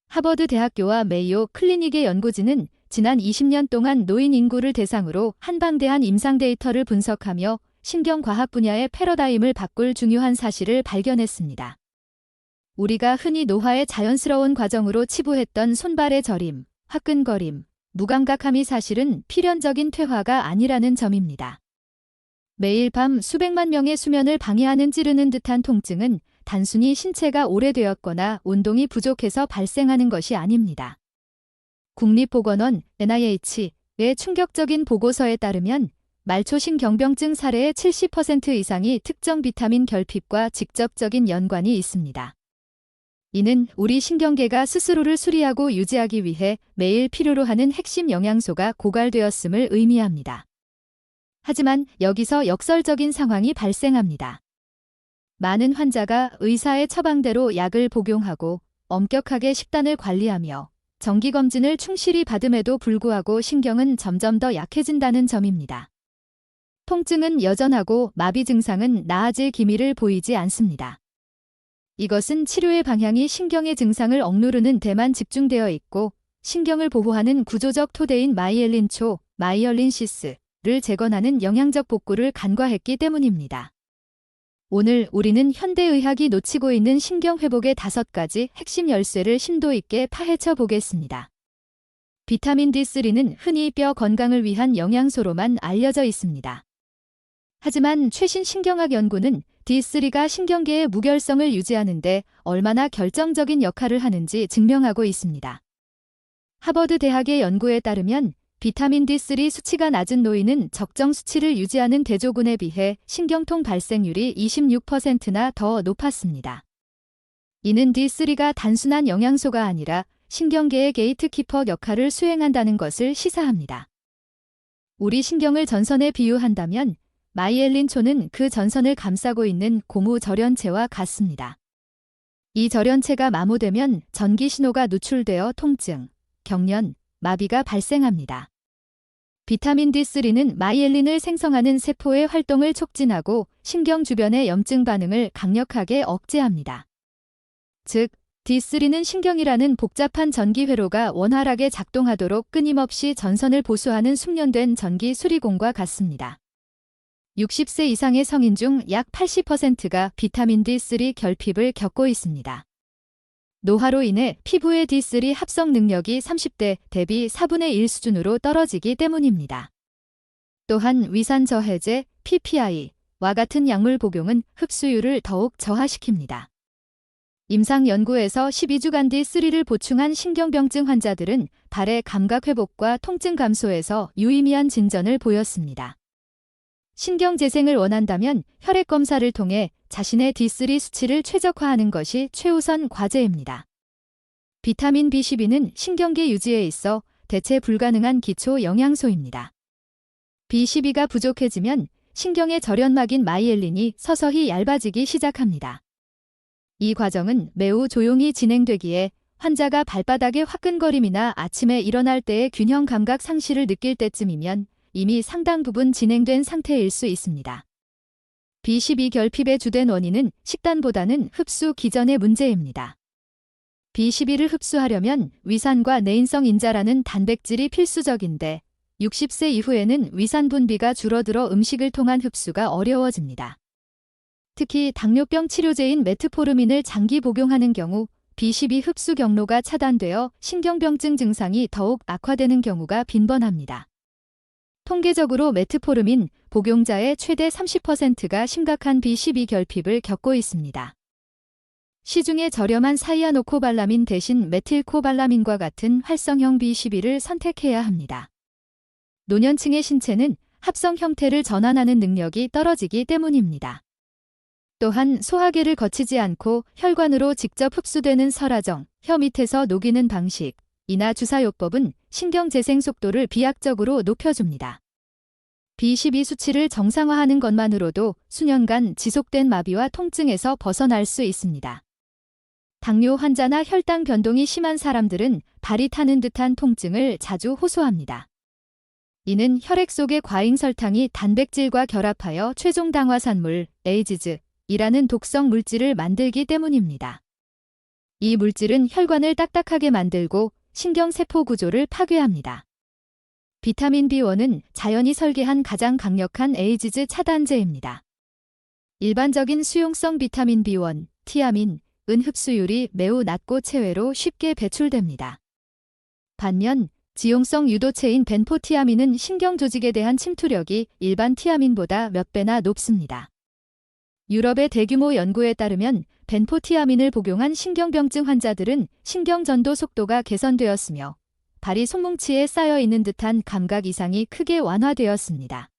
하버드 대학교와 메이오 클리닉의 연구진은 지난 20년 동안 노인 인구를 대상으로 한방대한 임상 데이터를 분석하며 신경과학 분야의 패러다임을 바꿀 중요한 사실을 발견했습니다. 우리가 흔히 노화의 자연스러운 과정으로 치부했던 손발의 저림, 화끈거림, 무감각함이 사실은 필연적인 퇴화가 아니라는 점입니다. 매일 밤 수백만 명의 수면을 방해하는 찌르는 듯한 통증은 단순히 신체가 오래되었거나 운동이 부족해서 발생하는 것이 아닙니다. 국립보건원 NIH의 충격적인 보고서에 따르면 말초신경병증 사례의 70% 이상이 특정 비타민 결핍과 직접적인 연관이 있습니다. 이는 우리 신경계가 스스로를 수리하고 유지하기 위해 매일 필요로 하는 핵심 영양소가 고갈되었음을 의미합니다. 하지만 여기서 역설적인 상황이 발생합니다. 많은 환자가 의사의 처방대로 약을 복용하고 엄격하게 식단을 관리하며 정기검진을 충실히 받음에도 불구하고 신경은 점점 더 약해진다는 점입니다. 통증은 여전하고 마비 증상은 나아질 기미를 보이지 않습니다. 이것은 치료의 방향이 신경의 증상을 억누르는 데만 집중되어 있고 신경을 보호하는 구조적 토대인 마이엘린초, 마이얼린시스를 재건하는 영양적 복구를 간과했기 때문입니다. 오늘 우리는 현대의학이 놓치고 있는 신경회복의 5가지 핵심 열쇠를 심도 있게 파헤쳐 보겠습니다. 비타민 D3는 흔히 뼈 건강을 위한 영양소로만 알려져 있습니다. 하지만 최신 신경학 연구는 D3가 신경계의 무결성을 유지하는 데 얼마나 결정적인 역할을 하는지 증명하고 있습니다. 하버드 대학의 연구에 따르면 비타민 D3 수치가 낮은 노인은 적정 수치를 유지하는 대조군에 비해 신경통 발생률이 26%나 더 높았습니다. 이는 D3가 단순한 영양소가 아니라 신경계의 게이트키퍼 역할을 수행한다는 것을 시사합니다. 우리 신경을 전선에 비유한다면 마이엘린초는 그 전선을 감싸고 있는 고무 절연체와 같습니다. 이 절연체가 마모되면 전기 신호가 누출되어 통증, 경련, 마비가 발생합니다. 비타민 D3는 마이엘린을 생성하는 세포의 활동을 촉진하고 신경 주변의 염증 반응을 강력하게 억제합니다. 즉, D3는 신경이라는 복잡한 전기 회로가 원활하게 작동하도록 끊임없이 전선을 보수하는 숙련된 전기 수리공과 같습니다. 60세 이상의 성인 중 약 80%가 비타민 D3 결핍을 겪고 있습니다. 노화로 인해 피부의 D3 합성 능력이 30대 대비 4분의 1 수준으로 떨어지기 때문입니다. 또한 위산 저해제, PPI와 같은 약물 복용은 흡수율을 더욱 저하시킵니다. 임상 연구에서 12주간 D3를 보충한 신경병증 환자들은 발의 감각 회복과 통증 감소에서 유의미한 진전을 보였습니다. 신경 재생을 원한다면 혈액 검사를 통해 자신의 D3 수치를 최적화하는 것이 최우선 과제입니다. 비타민 B12는 신경계 유지에 있어 대체 불가능한 기초 영양소입니다. B12가 부족해지면 신경의 절연막인 마이엘린이 서서히 얇아지기 시작합니다. 이 과정은 매우 조용히 진행되기에 환자가 발바닥의 화끈거림이나 아침에 일어날 때의 균형 감각 상실을 느낄 때쯤이면 이미 상당 부분 진행된 상태일 수 있습니다. B12 결핍의 주된 원인은 식단보다는 흡수 기전의 문제입니다. B12를 흡수하려면 위산과 내인성 인자라는 단백질이 필수적인데 60세 이후에는 위산 분비가 줄어들어 음식을 통한 흡수가 어려워집니다. 특히 당뇨병 치료제인 메트포르민을 장기 복용하는 경우 B12 흡수 경로가 차단되어 신경병증 증상이 더욱 악화되는 경우가 빈번합니다. 통계적으로 메트포르민 복용자의 최대 30%가 심각한 B12 결핍을 겪고 있습니다. 시중에 저렴한 사이아노코발라민 대신 메틸코발라민과 같은 활성형 B12를 선택해야 합니다. 노년층의 신체는 합성 형태를 전환하는 능력이 떨어지기 때문입니다. 또한 소화계를 거치지 않고 혈관으로 직접 흡수되는 설화정, 혀 밑에서 녹이는 방식, 이나 주사요법은 신경 재생 속도를 비약적으로 높여줍니다. B12 수치를 정상화하는 것만으로도 수년간 지속된 마비와 통증에서 벗어날 수 있습니다. 당뇨 환자나 혈당 변동이 심한 사람들은 발이 타는 듯한 통증을 자주 호소합니다. 이는 혈액 속의 과잉설탕이 단백질과 결합하여 최종 당화산물, 에이지즈이라는 독성 물질을 만들기 때문입니다. 이 물질은 혈관을 딱딱하게 만들고 신경세포 구조를 파괴합니다. 비타민 B1은 자연이 설계한 가장 강력한 에이즈 차단제입니다. 일반적인 수용성 비타민 B1, 티아민, 은 흡수율이 매우 낮고 체외로 쉽게 배출됩니다. 반면 지용성 유도체인 벤포티아민은 신경 조직에 대한 침투력이 일반 티아민보다 몇 배나 높습니다. 유럽의 대규모 연구에 따르면 벤포티아민을 복용한 신경병증 환자들은 신경전도 속도가 개선되었으며 발이 손뭉치에 쌓여 있는 듯한 감각 이상이 크게 완화되었습니다.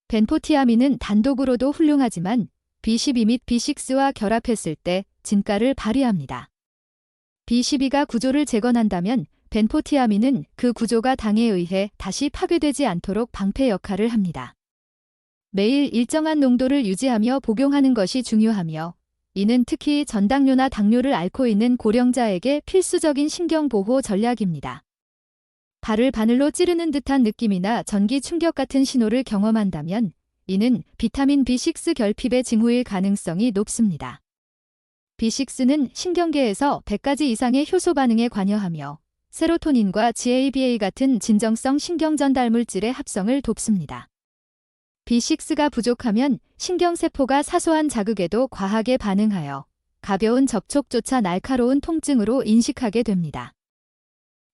벤포티아민은 단독으로도 훌륭하지만 B12 및 B6와 결합했을 때 진가를 발휘합니다. B12가 구조를 재건한다면 벤포티아민은 그 구조가 당에 의해 다시 파괴되지 않도록 방패 역할을 합니다. 매일 일정한 농도를 유지하며 복용하는 것이 중요하며 이는 특히 전당뇨나 당뇨를 앓고 있는 고령자에게 필수적인 신경보호 전략입니다. 발을 바늘로 찌르는 듯한 느낌이나 전기 충격 같은 신호를 경험한다면 이는 비타민 B6 결핍의 징후일 가능성이 높습니다. B6는 신경계에서 100가지 이상의 효소 반응에 관여하며 세로토닌과 GABA 같은 진정성 신경전달 물질의 합성을 돕습니다. B6가 부족하면 신경세포가 사소한 자극에도 과하게 반응하여 가벼운 접촉조차 날카로운 통증으로 인식하게 됩니다.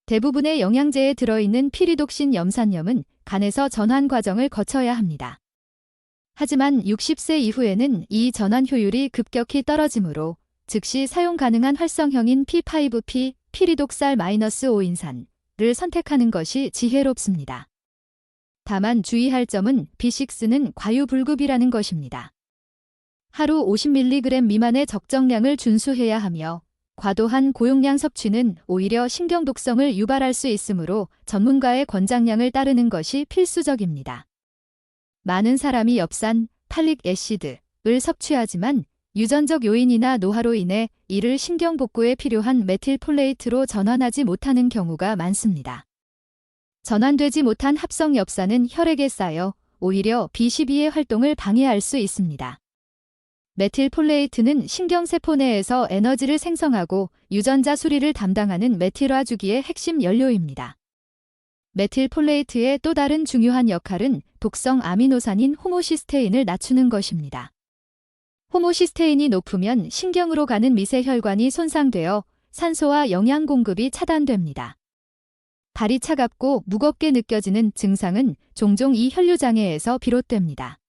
대부분의 영양제에 들어있는 피리독신 염산염은 간에서 전환 과정을 거쳐야 합니다. 하지만 60세 이후에는 이 전환 효율이 급격히 떨어지므로 즉시 사용 가능한 활성형인 P5P, 피리독살-5인산을 선택하는 것이 지혜롭습니다. 다만 주의할 점은 B6는 과유불급이라는 것입니다. 하루 50mg 미만의 적정량을 준수해야 하며 과도한 고용량 섭취는 오히려 신경독성을 유발할 수 있으므로 전문가의 권장량을 따르는 것이 필수적입니다. 많은 사람이 엽산, 팔릭 애시드를 섭취하지만 유전적 요인이나 노화로 인해 이를 신경복구에 필요한 메틸폴레이트로 전환하지 못하는 경우가 많습니다. 전환되지 못한 합성 엽산은 혈액에 쌓여 오히려 B12의 활동을 방해할 수 있습니다. 메틸폴레이트는 신경세포 내에서 에너지를 생성하고 유전자 수리를 담당하는 메틸화 주기의 핵심 연료입니다. 메틸폴레이트의 또 다른 중요한 역할은 독성 아미노산인 호모시스테인을 낮추는 것입니다. 호모시스테인이 높으면 신경으로 가는 미세혈관이 손상되어 산소와 영양 공급이 차단됩니다. 발이 차갑고 무겁게 느껴지는 증상은 종종 이 혈류장애에서 비롯됩니다.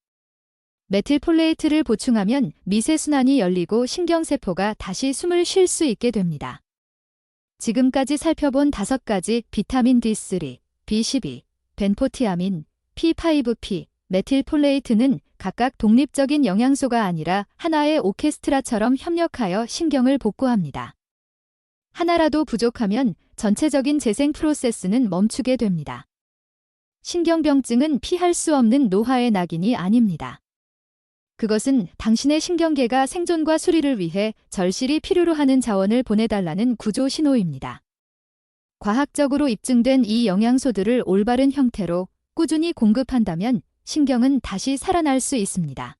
메틸폴레이트를 보충하면 미세순환이 열리고 신경세포가 다시 숨을 쉴 수 있게 됩니다. 지금까지 살펴본 5가지 비타민 D3, B12, 벤포티아민, P5P, 메틸폴레이트는 각각 독립적인 영양소가 아니라 하나의 오케스트라처럼 협력하여 신경을 복구합니다. 하나라도 부족하면 전체적인 재생 프로세스는 멈추게 됩니다. 신경병증은 피할 수 없는 노화의 낙인이 아닙니다. 그것은 당신의 신경계가 생존과 수리를 위해 절실히 필요로 하는 자원을 보내달라는 구조 신호입니다. 과학적으로 입증된 이 영양소들을 올바른 형태로 꾸준히 공급한다면 신경은 다시 살아날 수 있습니다.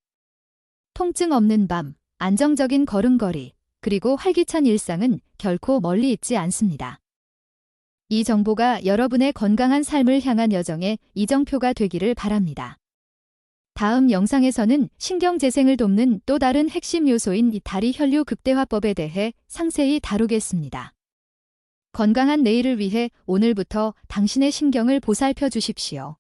통증 없는 밤, 안정적인 걸음걸이, 그리고 활기찬 일상은 결코 멀리 있지 않습니다. 이 정보가 여러분의 건강한 삶을 향한 여정의 이정표가 되기를 바랍니다. 다음 영상에서는 신경재생을 돕는 또 다른 핵심 요소인 다리 혈류 극대화법에 대해 상세히 다루겠습니다. 건강한 내일을 위해 오늘부터 당신의 신경을 보살펴 주십시오.